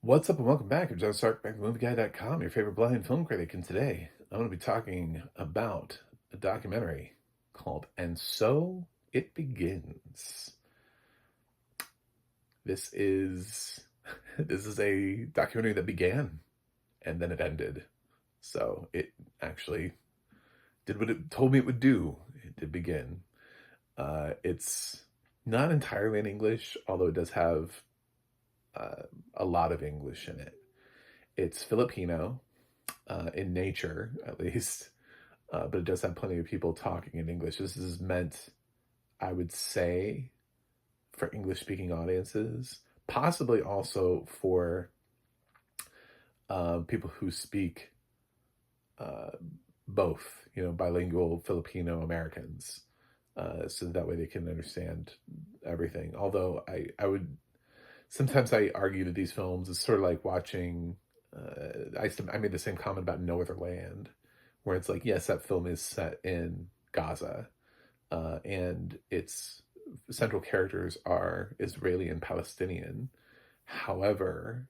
What's up and welcome back. I'm John Stark, back to MovieGuy.com, your favorite blind film critic, and today I'm going to be talking about a documentary called And So It Begins. This is this is a documentary that began and then it ended. So it actually did what it told me it would do. It did begin. It's not entirely in English, although it does have a lot of English in it. It's Filipino, in nature, at least, but it does have plenty of people talking in English. This is meant, I would say, for English-speaking audiences, possibly also for people who speak uh, both, bilingual Filipino Americans, so that way they can understand everything. Although sometimes I argue that these films is sort of like watching. I made the same comment about No Other Land, where it's like, yes, that film is set in Gaza, and its central characters are Israeli and Palestinian. However,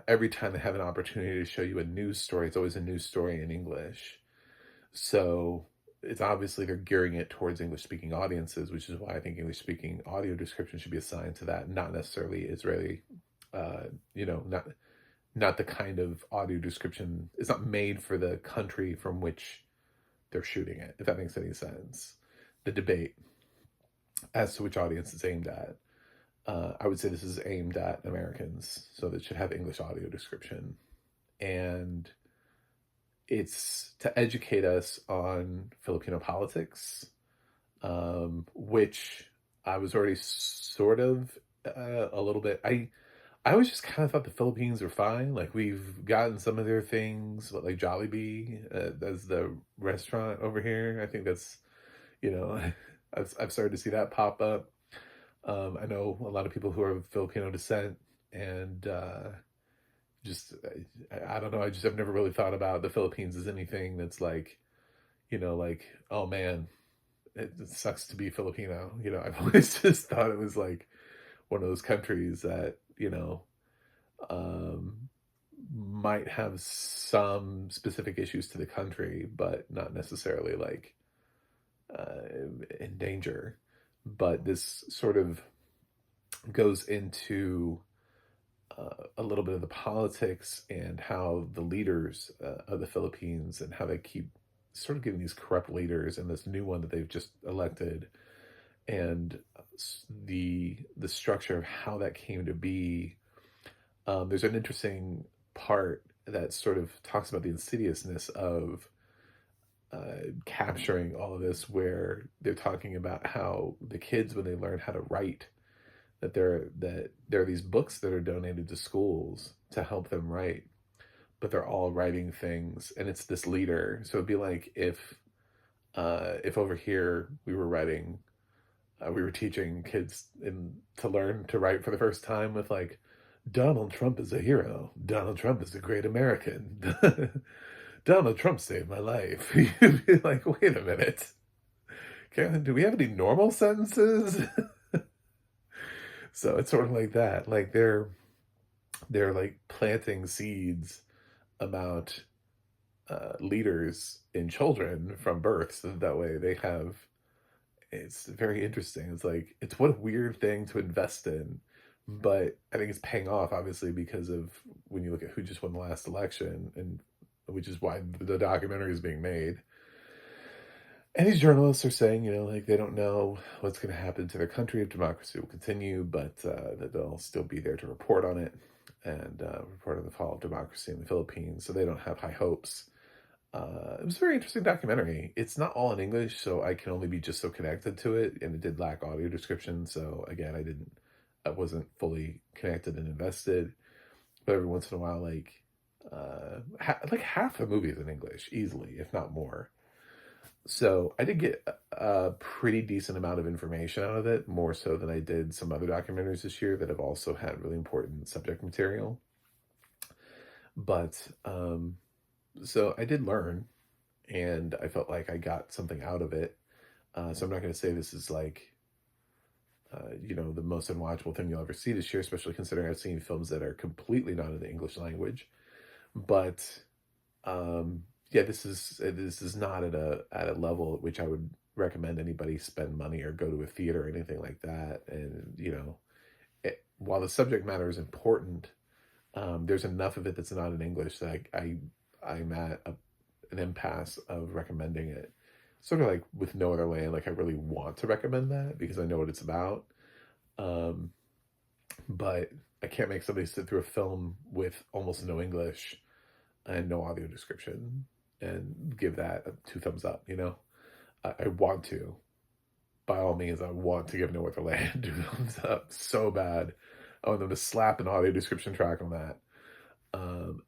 every time they have an opportunity to show you a news story, it's always a news story in English. So it's obviously they're gearing it towards English speaking audiences, which is why I think English speaking audio description should be assigned to that, not necessarily Israeli. Not the kind of audio description. It's not made for the country from which they're shooting it, if that makes any sense. The debate as to which audience it's aimed at. I would say this is aimed at Americans, so that should have English audio description. And it's to educate us on Filipino politics, which I was already sort of a little bit. I always just kind of thought the Philippines were fine. Like we've gotten some of their things, but like Jollibee, as the restaurant over here. I think that's you know, I've started to see that pop up. I know a lot of people who are of Filipino descent, and just I don't know. I've never really thought about the Philippines as anything that's like like, oh man, it sucks to be Filipino. I've always just thought it was like one of those countries that um, might have some specific issues to the country, but not necessarily like in danger. But this sort of goes into a little bit of the politics and how the leaders of the Philippines and how they keep sort of getting these corrupt leaders and this new one that they've just elected, and the structure of how that came to be. There's an interesting part that sort of talks about the insidiousness of capturing all of this, where they're talking about how the kids, when they learn how to write, that there are these books that are donated to schools to help them write, but they're all writing things, and it's this leader. So it'd be like if over here we were teaching kids to learn to write for the first time with like, Donald Trump is a hero. Donald Trump is a great American. Donald Trump saved my life. You'd be like, wait a minute. Carolyn, do we have any normal sentences? So it's sort of like that. Like they're like planting seeds about leaders in children from birth, so that way they have. It's very interesting. It's like it's what a weird thing to invest in, but I think it's paying off, obviously, because of when you look at who just won the last election, and which is why the documentary is being made. And these journalists are saying, like they don't know what's going to happen to their country if democracy will continue, but that they'll still be there to report on it and report on the fall of democracy in the Philippines. So they don't have high hopes. It was a very interesting documentary. It's not all in English, so I can only be just so connected to it, and it did lack audio description. So again, I wasn't fully connected and invested. But every once in a while, like half the movie is in English, easily, if not more. So I did get a pretty decent amount of information out of it, more so than I did some other documentaries this year that have also had really important subject material. But so I did learn, and I felt like I got something out of it. So I'm not going to say this is like you know, the most unwatchable thing you'll ever see this year, especially considering I've seen films that are completely not in the English language. But yeah, this is not at a level at which I would recommend anybody spend money or go to a theater or anything like that. And you know, while the subject matter is important, there's enough of it that's not in English that I'm at an impasse of recommending it. Sort of like with No Other Land, like I really want to recommend that because I know what it's about. Um, but I can't make somebody sit through a film with almost no English and no audio description and give that two thumbs up, you know? I want to. By all means, I want to give No Other Land two thumbs up so bad. I want them to slap an audio description track on that.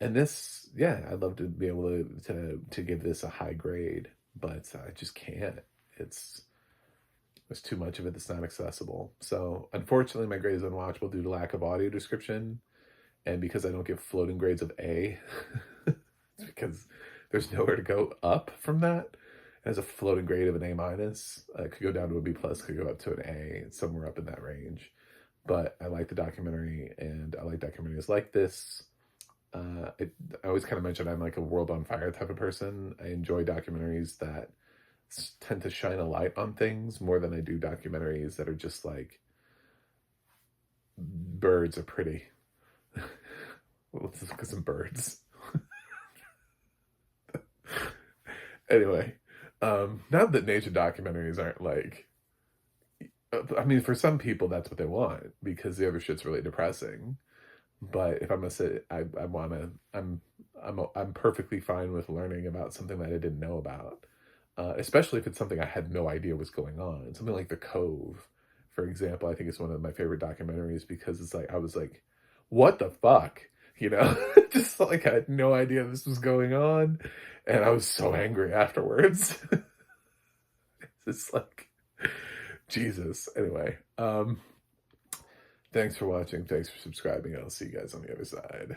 And this, yeah, I'd love to be able to give this a high grade, but I just can't. It's there's too much of it that's not accessible. So unfortunately, my grade is unwatchable due to lack of audio description, and because I don't give floating grades of A, it's because there's nowhere to go up from that. It has a floating grade of an A minus. It could go down to a B plus, could go up to an A, somewhere up in that range. But I like the documentary, and I like documentaries like this. I always kind of mention I'm like a world on fire type of person. I enjoy documentaries that tend to shine a light on things more than I do documentaries that are just like birds are pretty. Let's look at some birds. Anyway, not that nature documentaries aren't like. I mean, for some people, that's what they want because the other shit's really depressing. But if I'm gonna say I wanna, I'm perfectly fine with learning about something that I didn't know about, especially if it's something I had no idea was going on. Something like The Cove, for example, I think it's one of my favorite documentaries because it's like I was like, what the fuck, you know, just like I had no idea this was going on, and I was so angry afterwards. It's like Jesus. Anyway, thanks for watching. Thanks for subscribing. I'll see you guys on the other side.